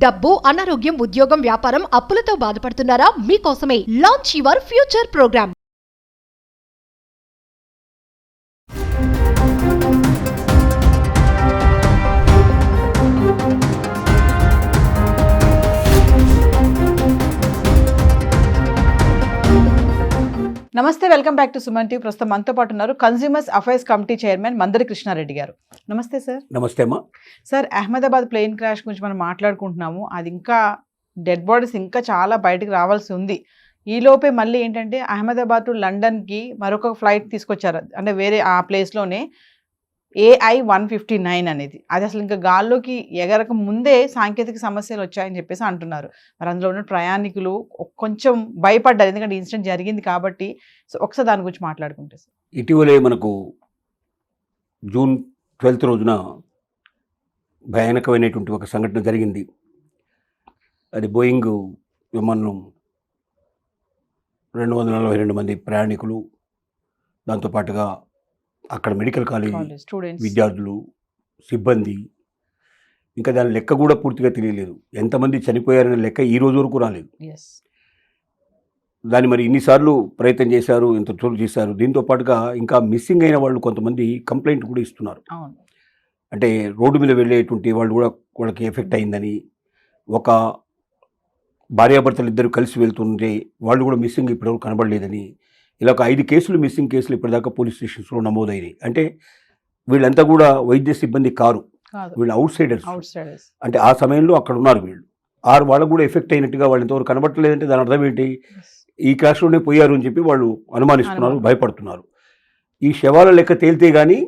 డబ్బు, అనారోగ్యం, ఉద్యోగం, వ్యాపారం, అప్పులతో బాధపడుతున్నారా? మీకోసమే లాంచ్ యువర్ ఫ్యూచర్ ప్రోగ్రామ్. నమస్తే, welcome back to Suman TV. ప్రస్తుతం మనతో పాటు ఉన్నారు consumers affairs committee chairman Mandari Krishna Reddy గారు. నమస్తే సార్. నమస్తే అమ్మా. సార్, అహ్మదాబాద్ ప్లేన్ క్రాష్ గురించి మనం మాట్లాడుకుంటున్నాము. అది ఇంకా డెడ్ బాడీస్ ఇంకా చాలా బయటకు రావాల్సి ఉంది. ఈ లోపే మళ్ళీ ఏంటంటే అహ్మదాబాద్ టు లండన్కి మరొక ఫ్లైట్ తీసుకొచ్చారు. అంటే వేరే ఆ ప్లేస్లోనే AI-159 అనేది. అది అసలు ఇంకా గాల్లోకి ఎగరక ముందే సాంకేతిక సమస్యలు వచ్చాయని చెప్పేసి అంటున్నారు. మరి అందులో ఉన్న ప్రయాణికులు కొంచెం భయపడ్డారు, ఎందుకంటే ఇన్సిడెంట్ జరిగింది కాబట్టి. సో ఒకసారి దాని గురించి మాట్లాడుకుంటే సార్. ఇటీవలే మనకు జూన్ 12 రోజున భయానకమైనటువంటి ఒక సంఘటన జరిగింది. అది బోయింగ్ విమానం 242 మంది ప్రయాణికులు, దాంతోపాటుగా అక్కడ మెడికల్ కాలేజ్ స్టూడెంట్స్, విద్యార్థులు, సిబ్బంది, ఇంకా దాని లెక్క కూడా పూర్తిగా తెలియలేదు. ఎంతమంది చనిపోయారనే లెక్క ఈ రోజు వరకు రాలేదు. దాన్ని మరి ఇన్నిసార్లు ప్రయత్నం చేశారు, ఇంత చోటు చేశారు. దీంతో పాటుగా ఇంకా మిస్సింగ్ అయిన వాళ్ళు కొంతమంది కంప్లైంట్ కూడా ఇస్తున్నారు. అంటే రోడ్డు మీద వెళ్ళేటువంటి వాళ్ళు కూడా వాళ్ళకి ఎఫెక్ట్ అయిందని, ఒక భార్యాభర్తలు ఇద్దరు కలిసి వెళ్తుంటే వాళ్ళు కూడా మిస్సింగ్ ఇప్పటివరకు కనబడలేదని, ఇలా ఒక 5 కేసులు మిస్సింగ్ కేసులు ఇప్పటిదాకా పోలీస్ స్టేషన్స్లో నమోదైనాయి. అంటే వీళ్ళంతా కూడా వైద్య సిబ్బంది కారు, వీళ్ళు అవుట్ సైడర్స్. అంటే ఆ సమయంలో అక్కడ ఉన్నారు వీళ్ళు. వాళ్ళకు కూడా ఎఫెక్ట్ అయినట్టుగా వాళ్ళు ఇంతవరకు కనబడలేదంటే దాని అర్థం ఏంటి? ఈ క్లాస్లోనే పోయారు అని చెప్పి వాళ్ళు అనుమానిస్తున్నారు, భయపడుతున్నారు. ఈ శవాల లెక్క తేలితే కానీ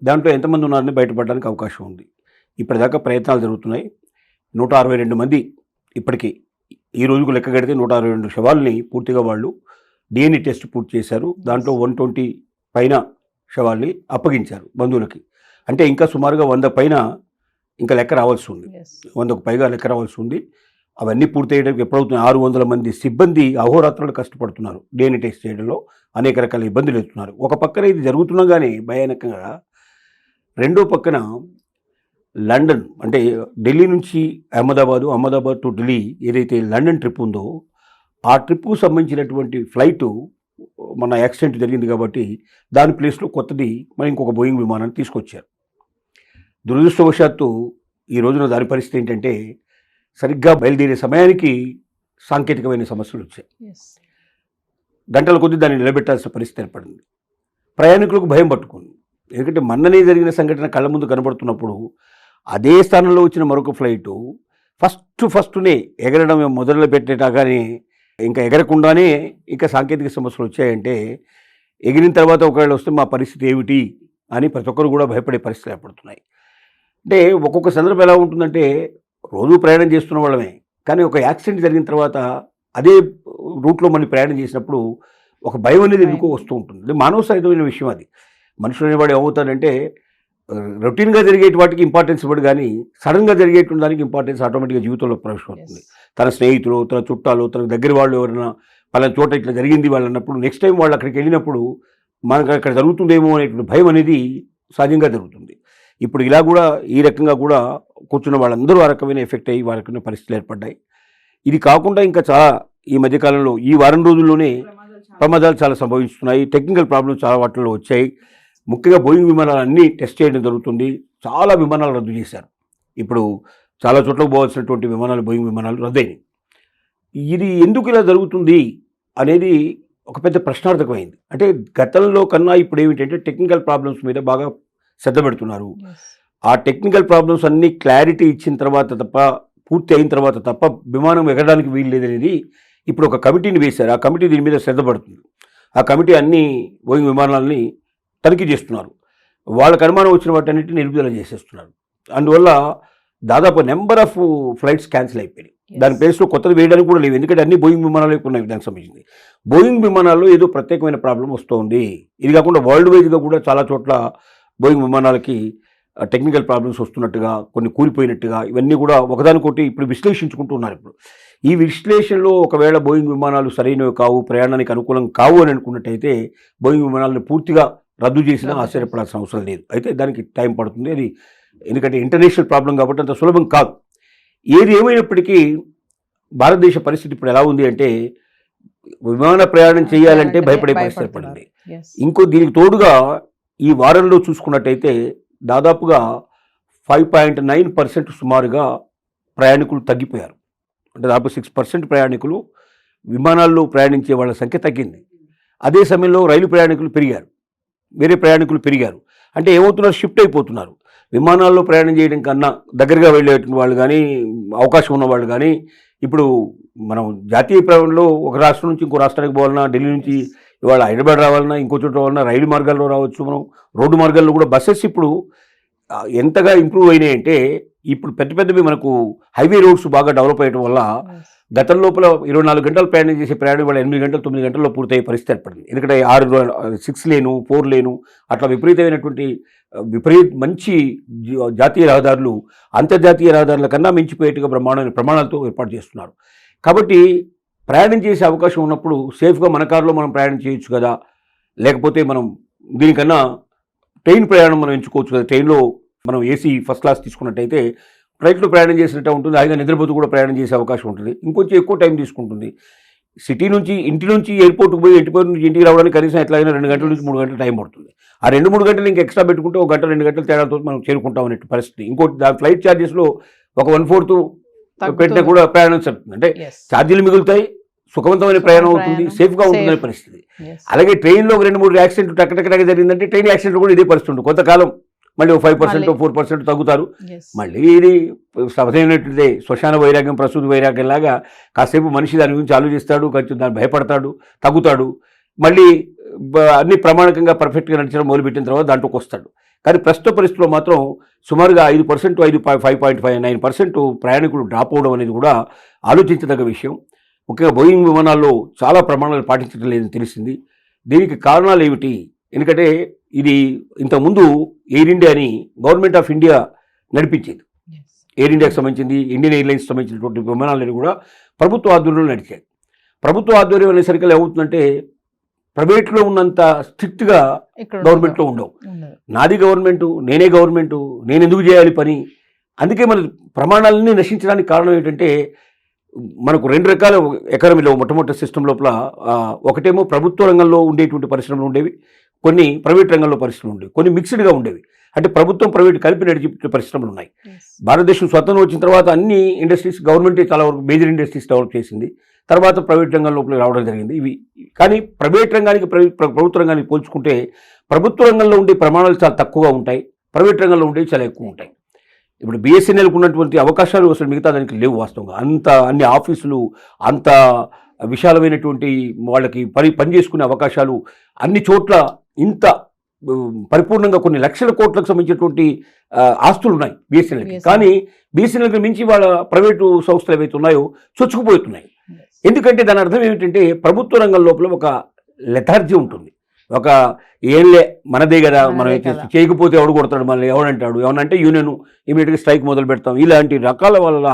దాంట్లో ఎంతమంది ఉన్నారని బయటపడడానికి అవకాశం ఉంది. ఇప్పటిదాకా ప్రయత్నాలు జరుగుతున్నాయి. 162 మంది ఇప్పటికీ ఈ రోజుకు లెక్క కడితే 162 శవాలని పూర్తిగా వాళ్ళు DNA టెస్ట్ పూర్తి చేశారు. దాంట్లో 120 పైన శవాల్ని అప్పగించారు బంధువులకి. అంటే ఇంకా సుమారుగా 100 పైన ఇంకా లెక్క రావాల్సి ఉంది. 100కు పైగా లెక్క రావాల్సి ఉంది. అవన్నీ పూర్తి చేయడానికి ఎప్పుడవుతున్నాయి? 600 మంది సిబ్బంది అహోరాత్రులు కష్టపడుతున్నారు. DNA టెస్ట్ చేయడంలో అనేక రకాల ఇబ్బందులు ఎదుర్కొన్నారు. ఒక పక్కన ఇది జరుగుతుండగానే భయానకంగా రెండో పక్కన లండన్, అంటే ఢిల్లీ నుంచి అహ్మదాబాద్ టు ఢిల్లీ ఏదైతే లండన్ ట్రిప్ ఉందో ఆ ట్రిప్కు సంబంధించినటువంటి ఫ్లైటు మన యాక్సిడెంట్ జరిగింది కాబట్టి దాని ప్లేస్లో కొత్తది మరి ఇంకొక బోయింగ్ విమానాన్ని తీసుకొచ్చారు. దురదృష్టవశాత్తు ఈ రోజున దాని పరిస్థితి ఏంటంటే సరిగ్గా బయలుదేరే సమయానికి సాంకేతికమైన సమస్యలు వచ్చాయి. గంటల కొద్దీ దాన్ని నిలబెట్టాల్సిన పరిస్థితి ఏర్పడింది. ప్రయాణికులకు భయం పట్టుకుంది. ఎందుకంటే మొన్ననే జరిగిన సంఘటన కళ్ళ ముందు కనబడుతున్నప్పుడు అదే స్థానంలో వచ్చిన మరొక ఫ్లైటు ఫస్ట్నే ఎగరడం మొదలు పెట్టేటాగానే ఇంకా ఎగరకుండానే ఇంకా సాంకేతిక సమస్యలు వచ్చాయంటే ఎగిరిన తర్వాత ఒకవేళ వస్తే మా పరిస్థితి ఏమిటి అని ప్రతి ఒక్కరు కూడా భయపడే పరిస్థితులు ఏర్పడుతున్నాయి. అంటే ఒక్కొక్క సందర్భం ఎలా ఉంటుందంటే రోజు ప్రయాణం చేస్తున్న వాళ్ళమే, కానీ ఒక యాక్సిడెంట్ జరిగిన తర్వాత అదే రూట్లో మనం ప్రయాణం చేసినప్పుడు ఒక భయం అనేది ఎందుకో వస్తూ ఉంటుంది. మానవ సహజమైన విషయం అది. మనుషులు అనేవాడు ఏమవుతాడంటే రొటీన్గా జరిగేటి వాటికి ఇంపార్టెన్స్ ఇవ్వడు, కానీ సడన్గా జరిగేటువంటి దానికి ఇంపార్టెన్స్ ఆటోమేటిక్గా జీవితంలో ప్రవేశమవుతుంది. తన స్నేహితులు, తన చుట్టాలు, తన దగ్గర వాళ్ళు ఎవరైనా పలానా చోట ఇట్లా జరిగింది వాళ్ళు అన్నప్పుడు నెక్స్ట్ టైం వాళ్ళు అక్కడికి వెళ్ళినప్పుడు మనకు అక్కడ జరుగుతుందేమో అనేటువంటి భయం అనేది సహజంగా జరుగుతుంది. ఇప్పుడు ఇలా కూడా ఈ రకంగా కూడా కూర్చున్న వాళ్ళందరూ ఆ రకమైన ఎఫెక్ట్ అయ్యి వారికి పరిస్థితులు ఏర్పడ్డాయి. ఇది కాకుండా ఇంకా చాలా ఈ మధ్యకాలంలో ఈ వారం రోజుల్లోనే ప్రమాదాలు చాలా సంభవిస్తున్నాయి. టెక్నికల్ ప్రాబ్లమ్స్ చాలా వాటిల్లో వచ్చాయి. ముఖ్యంగా బోయింగ్ విమానాలు అన్నీ టెస్ట్ చేయడం జరుగుతుంది. చాలా విమానాలు రద్దు చేశారు. ఇప్పుడు చాలా చోట్లకు పోవాల్సినటువంటి విమానాలు, బోయింగ్ విమానాలు రద్దయినాయి. ఇది ఎందుకు ఇలా జరుగుతుంది అనేది ఒక పెద్ద ప్రశ్నార్థకమైంది. అంటే గతంలో కన్నా ఇప్పుడు ఏమిటంటే టెక్నికల్ ప్రాబ్లమ్స్ మీద బాగా శ్రద్ధ పెడుతున్నారు. ఆ టెక్నికల్ ప్రాబ్లమ్స్ అన్నీ క్లారిటీ ఇచ్చిన తర్వాత తప్ప, పూర్తి అయిన తర్వాత తప్ప విమానం ఎగరడానికి వీలు లేదనేది ఇప్పుడు ఒక కమిటీని వేశారు. ఆ కమిటీ దీని మీద శ్రద్ధ పడుతుంది. ఆ కమిటీ అన్ని బోయింగ్ విమానాలని తనిఖీ చేస్తున్నారు. వాళ్ళకి అనుమానం వచ్చిన వాటన్నిటిని నిలుపుదల చేసేస్తున్నారు. అందువల్ల దాదాపు నెంబర్ ఆఫ్ ఫ్లైట్స్ క్యాన్సిల్ అయిపోయినాయి. దాని ప్లేస్లో కొత్తది వేయడానికి కూడా లేవు, ఎందుకంటే అన్ని బోయింగ్ విమానాలు ఉన్నాయి. దానికి సంబంధించింది బోయింగ్ విమానాల్లో ఏదో ప్రత్యేకమైన ప్రాబ్లం వస్తుంది. ఇది కాకుండా వరల్డ్ వైజ్గా కూడా చాలా చోట్ల బోయింగ్ విమానాలకి టెక్నికల్ ప్రాబ్లమ్స్ వస్తున్నట్టుగా, కొన్ని కూలిపోయినట్టుగా, ఇవన్నీ కూడా ఒకదానికొకటి ఇప్పుడు విశ్లేషించుకుంటూ ఉన్నారు. ఇప్పుడు ఈ విశ్లేషణలో ఒకవేళ బోయింగ్ విమానాలు సరైనవి కావు, ప్రయాణానికి అనుకూలం కావు అని అనుకున్నట్టయితే బోయింగ్ విమానాలను పూర్తిగా రద్దు చేసినా ఆశ్చర్యపడాల్సిన అవసరం లేదు. అయితే దానికి టైం పడుతుంది. అది ఎందుకంటే ఇంటర్నేషనల్ ప్రాబ్లం కాబట్టి అంత సులభం కాదు. ఏది ఏమైనప్పటికీ భారతదేశ పరిస్థితి ఇప్పుడు ఎలా ఉంది అంటే విమాన ప్రయాణం చేయాలంటే భయపడే పరిస్థితి పడింది. ఇంకో దీనికి తోడుగా ఈ వారంలో చూసుకున్నట్టయితే దాదాపుగా 5.9% సుమారుగా ప్రయాణికులు తగ్గిపోయారు. అంటే దాదాపు 6% ప్రయాణికులు విమానాల్లో ప్రయాణించే వాళ్ళ సంఖ్య తగ్గింది. అదే సమయంలో రైలు ప్రయాణికులు పెరిగారు, వేరే ప్రయాణికులు పెరిగారు. అంటే ఏమవుతున్నారు, షిఫ్ట్ అయిపోతున్నారు. విమానాల్లో ప్రయాణం చేయడం కన్నా దగ్గరగా వెళ్ళేటువంటి వాళ్ళు కానీ, అవకాశం ఉన్న వాళ్ళు కానీ, ఇప్పుడు మనం జాతీయ ప్రయాణంలో ఒక రాష్ట్రం నుంచి ఇంకో రాష్ట్రానికి పోవాలన్నా, ఢిల్లీ నుంచి ఇవాళ హైదరాబాద్ రావాలన్నా, ఇంకో చోట రావాలన్నా రైలు మార్గాల్లో రావచ్చు. మనం రోడ్డు మార్గాల్లో కూడా బస్సెస్ ఇప్పుడు ఎంతగా ఇంప్రూవ్ అయినాయి అంటే ఇప్పుడు పెద్ద పెద్దవి మనకు హైవే రోడ్స్ బాగా డెవలప్ అయ్యడం వల్ల గతం లోపల 24 గంటలు ప్రయాణం చేసే ప్రయాణం వల్ల 8 గంటలు 9 గంటల్లో పూర్తయ్యే పరిస్థితి ఏర్పడింది. ఎందుకంటే 6 లేను 4 లేను అట్లా విపరీతమైనటువంటి మంచి జాతీయ రహదారులు అంతర్జాతీయ రహదారుల కన్నా మించిపోయేట్టుగా ప్రమాణాలతో ఏర్పాటు చేస్తున్నారు. కాబట్టి ప్రయాణం చేసే అవకాశం ఉన్నప్పుడు సేఫ్గా మన కారులో మనం ప్రయాణం చేయొచ్చు కదా, లేకపోతే మనం దీనికన్నా ట్రైన్ ప్రయాణం మనం ఎంచుకోవచ్చు కదా. ట్రైన్లో మనం ఏసీ ఫస్ట్ క్లాస్ తీసుకున్నట్టయితే ఫ్లైట్లో ప్రయాణం చేసినట్టు ఉంటుంది, హాయిగా నిద్రపోతూ కూడా ప్రయాణం చేసే అవకాశం ఉంటుంది. ఇంకొంచెం ఎక్కువ టైం తీసుకుంటుంది. సిటీ నుంచి ఇంటి నుంచి ఎయిర్పోర్ట్కి పోయి ఎయిర్పోర్ట్ నుంచి ఇంటికి రావడానికి కనీసం ఎట్లాగైనా 2 గంటల నుంచి 3 గంటల టైం పడుతుంది. ఆ 2-3 గంటలు ఇంకా ఎక్స్ట్రా పెట్టుకుంటే 1 గంట 2 గంటల తేడాతో మనం చేరుకుంటాం అనే పరిస్థితి. ఇంకోటి దాని ఫ్లైట్ ఛార్జెస్లో ఒక 1/4 పెట్టినా కూడా ప్రయాణం జరుగుతుంది. అంటే ఛార్జీలు మిగులుతాయి, సుఖవంతమైన ప్రయాణం అవుతుంది, సేఫ్గా ఉంటుందనే పరిస్థితి. అలాగే ట్రైన్లో ఒక 2-3 యాక్సిడెంట్ టక్ జరిగిందంటే ట్రైన్ యాక్సిడెంట్ కూడా ఇదే పరిస్థితి ఉంటుంది. కొంతకాలం మళ్ళీ 5% 4% తగ్గుతారు. మళ్ళీ ఇది సహజమైనట్లయితే శ్మశాన వైరాగ్యం ప్రసూతి వైరాగ్యం లాగా కాసేపు మనిషి దాని గురించి ఆలోచిస్తాడు, కొంచెం దాన్ని భయపడతాడు, తగ్గుతాడు, మళ్ళీ అన్ని ప్రమాణికంగా పర్ఫెక్ట్గా నడిచడం మొదలుపెట్టిన తర్వాత దాంట్లోకి వస్తాడు. కానీ ప్రస్తుత పరిస్థితిలో మాత్రం సుమారుగా 5.9% ప్రయాణికులు డ్రాప్ అవడం అనేది కూడా ఆలోచించదగ్గ విషయం. ముఖ్యంగా బోయింగ్ విమానాల్లో చాలా ప్రమాణాలు పాటించడం లేదని తెలిసింది. దీనికి కారణాలు ఏమిటి? ఎందుకంటే ఇది ఇంతకుముందు ఎయిర్ ఇండియాని గవర్నమెంట్ ఆఫ్ ఇండియా నడిపించేది. ఎయిర్ ఇండియాకి సంబంధించింది, ఇండియన్ ఎయిర్లైన్స్ సంబంధించినటువంటి విమానాలని కూడా ప్రభుత్వ ఆధ్వర్యంలో నడిచాయి. ప్రభుత్వ ఆధ్వర్యం అనేసరికి ఏమవుతుందంటే ప్రైవేట్లో ఉన్నంత స్ట్రిక్ట్గా గవర్నమెంట్లో ఉండవు. నాది గవర్నమెంటు, నేనే గవర్నమెంటు, నేను ఎందుకు చేయాలి పని? అందుకే మన ప్రమాణాలన్నీ నశించడానికి కారణం ఏంటంటే మనకు 2 రకాల ఎకానమీలో మొట్టమొదటి సిస్టమ్ లోపల ఒకటేమో ప్రభుత్వ రంగంలో ఉండేటువంటి పరిశ్రమలు ఉండేవి, కొన్ని ప్రైవేట్ రంగంలో పరిశ్రమలు ఉండేవి, కొన్ని మిక్స్డ్గా ఉండేవి. అంటే ప్రభుత్వం ప్రైవేట్ కలిపి నడిచే పరిశ్రమలు ఉన్నాయి. భారతదేశం స్వతంత్రం వచ్చిన తర్వాత అన్ని ఇండస్ట్రీస్ గవర్నమెంటే చాలా వరకు మేజర్ ఇండస్ట్రీస్ డెవలప్ చేసింది. తర్వాత ప్రైవేట్ రంగం లోపల రావడం జరిగింది ఇవి. కానీ ప్రైవేట్ రంగానికి ప్రభుత్వ రంగానికి పోల్చుకుంటే ప్రభుత్వ రంగంలో ఉండే ప్రమాణాలు చాలా తక్కువగా ఉంటాయి, ప్రైవేట్ రంగంలో ఉండేవి చాలా ఎక్కువ ఉంటాయి. ఇప్పుడు బిఎస్ఎన్ఎల్కి ఉన్నటువంటి అవకాశాలు అసలు మిగతా దానికి లేవు వాస్తవంగా. అన్ని ఆఫీసులు, అంత విశాలమైనటువంటి వాళ్ళకి పని చేసుకునే అవకాశాలు అన్ని చోట్ల ఇంత పరిపూర్ణంగా కొన్ని లక్షల కోట్లకు సంబంధించినటువంటి ఆస్తులు ఉన్నాయి బిఎస్ఎన్ఎల్కి. కానీ బిఎస్ఎన్ఎల్కి మించి వాళ్ళ ప్రైవేటు సంస్థలు ఏవైతే ఉన్నాయో చొచ్చుకుపోతున్నాయి. ఎందుకంటే దాని అర్థం ఏమిటంటే ప్రభుత్వ రంగం లోపల ఒక లెథార్జీ ఉంటుంది. ఒక ఏంలే మనదే కదా, మనం చేయకపోతే ఎవడు కొడతాడు, మనల్ని ఎవడంటాడు, ఏమనంటే యూనియన్ ఇమీడియట్గా స్ట్రైక్ మొదలు పెడతాం, ఇలాంటి రకాల వల్ల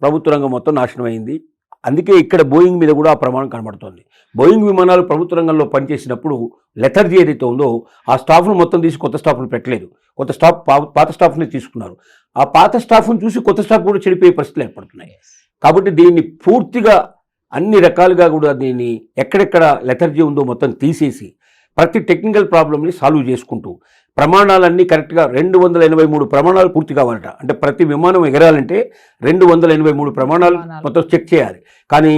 ప్రభుత్వ రంగం మొత్తం నాశనం అయింది. అందుకే ఇక్కడ బోయింగ్ మీద కూడా ఆ ప్రమాణం కనబడుతోంది. బోయింగ్ విమానాలు ప్రభుత్వ రంగంలో పనిచేసినప్పుడు లెథర్జీ ఏదైతే ఉందో ఆ స్టాఫ్ను మొత్తం తీసి కొత్త స్టాఫ్ను పెట్టలేదు, కొత్త స్టాఫ్ పాత స్టాఫ్ని తీసుకున్నారు. ఆ పాత స్టాఫ్ను చూసి కొత్త స్టాఫ్ కూడా చెడిపోయే పరిస్థితులు ఏర్పడుతున్నాయి. కాబట్టి దీన్ని పూర్తిగా అన్ని రకాలుగా కూడా దీన్ని ఎక్కడెక్కడ లెథర్జీ ఉందో మొత్తం తీసేసి ప్రతి టెక్నికల్ ప్రాబ్లమ్ని సాల్వ్ చేసుకుంటూ ప్రమాణాలన్నీ కరెక్ట్గా 283 ప్రమాణాలు పూర్తి కావాలట. అంటే ప్రతి విమానం ఎగరాలంటే 283 ప్రమాణాలు మొత్తం చెక్ చేయాలి. కానీ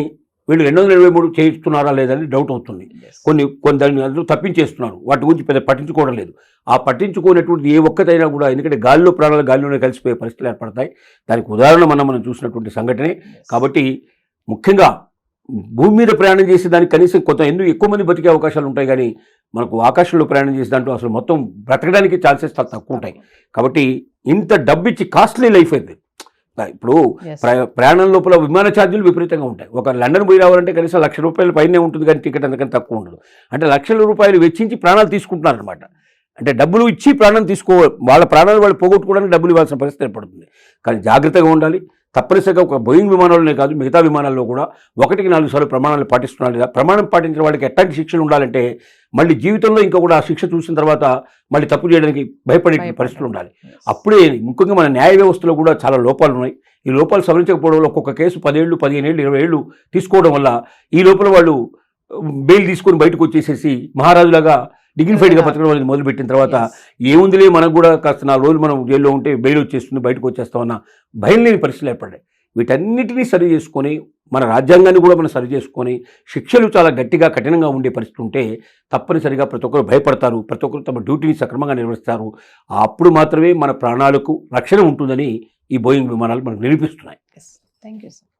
వీళ్ళు 283 చేయిస్తున్నారా లేదని డౌట్ అవుతుంది. కొన్ని దాన్ని తప్పించేస్తున్నారు, వాటి గురించి పెద్ద పట్టించుకోవడం లేదు. ఆ పట్టించుకోనటువంటి ఏ ఒక్కటైనా కూడా, ఎందుకంటే గాలిలో ప్రాణాలు గాలిలోనే కలిసిపోయే పరిస్థితులు ఏర్పడతాయి. దానికి ఉదాహరణ మనం చూసినటువంటి సంఘటనే. కాబట్టి ముఖ్యంగా భూమి మీద ప్రయాణం చేసే దానికి కనీసం ఎక్కువ మంది బతికే అవకాశాలు ఉంటాయి. కానీ మనకు ఆకాశంలో ప్రయాణం చేసే దాంట్లో అసలు మొత్తం బ్రతకడానికి ఛాన్సెస్ తక్కువ ఉంటాయి. కాబట్టి ఇంత డబ్బిచ్చి కాస్ట్లీ లైఫ్ అయితే ఇప్పుడు ప్రయాణం లోపల విమాన ఛార్జీలు విపరీతంగా ఉంటాయి. ఒక లండన్ పోయి రావాలంటే కనీసం ₹1,00,000 పైనే ఉంటుంది, కానీ టికెట్ అందుకని తక్కువ ఉండదు. అంటే ₹1,00,000 వెచ్చించి ప్రాణాలు తీసుకుంటున్నారు అనమాట. అంటే డబ్బులు ఇచ్చి ప్రాణం వాళ్ళ ప్రాణాలు వాళ్ళు పోగొట్టుకోవడానికి డబ్బులు ఇవ్వాల్సిన పరిస్థితి ఏర్పడుతుంది. కానీ జాగ్రత్తగా ఉండాలి. తప్పనిసరిగా ఒక బోయింగ్ విమానాలనే కాదు, మిగతా విమానాల్లో కూడా 1కి 4 సార్లు ప్రమాణాలు పాటిస్తున్నారు. లేదా ప్రమాణం పాటించిన వాళ్ళకి ఎట్లాంటి శిక్షలు ఉండాలంటే మళ్ళీ జీవితంలో ఇంకా కూడా ఆ శిక్ష చూసిన తర్వాత మళ్ళీ తప్పు చేయడానికి భయపడే పరిస్థితులు ఉండాలి. అప్పుడే ముఖ్యంగా మన న్యాయ వ్యవస్థలో కూడా చాలా లోపాలు ఉన్నాయి. ఈ లోపాలు సవరించకపోవడం వల్ల ఒక్కొక్క కేసు 10 ఏళ్ళు 15 ఏళ్ళు 20 ఏళ్ళు తీసుకోవడం వల్ల ఈ లోపల వాళ్ళు బెయిల్ తీసుకొని బయటకు వచ్చేసేసి మహారాజులాగా డిగ్నిఫైడ్గా బతకడం అనేది మొదలుపెట్టిన తర్వాత ఏముందిలే మనకు కూడా కాస్త 4 రోజులు మనం జైల్లో ఉంటే బెయిల్ వచ్చేస్తుంది బయటకు వచ్చేస్తామన్న భయం లేని పరిస్థితులు ఏర్పడ్డాయి. వీటన్నిటినీ సరి చేసుకొని మన రాజ్యాంగాన్ని కూడా మనం సరి చేసుకొని శిక్షలు చాలా గట్టిగా కఠినంగా ఉండే పరిస్థితి ఉంటే తప్పనిసరిగా ప్రతి ఒక్కరు భయపడతారు, ప్రతి ఒక్కరు తమ డ్యూటీని సక్రమంగా నిర్వహిస్తారు. అప్పుడు మాత్రమే మన ప్రాణాలకు రక్షణ ఉంటుందని ఈ బోయింగ్ విమానాలు మనకు నిరూపిస్తున్నాయి. Thank you sir.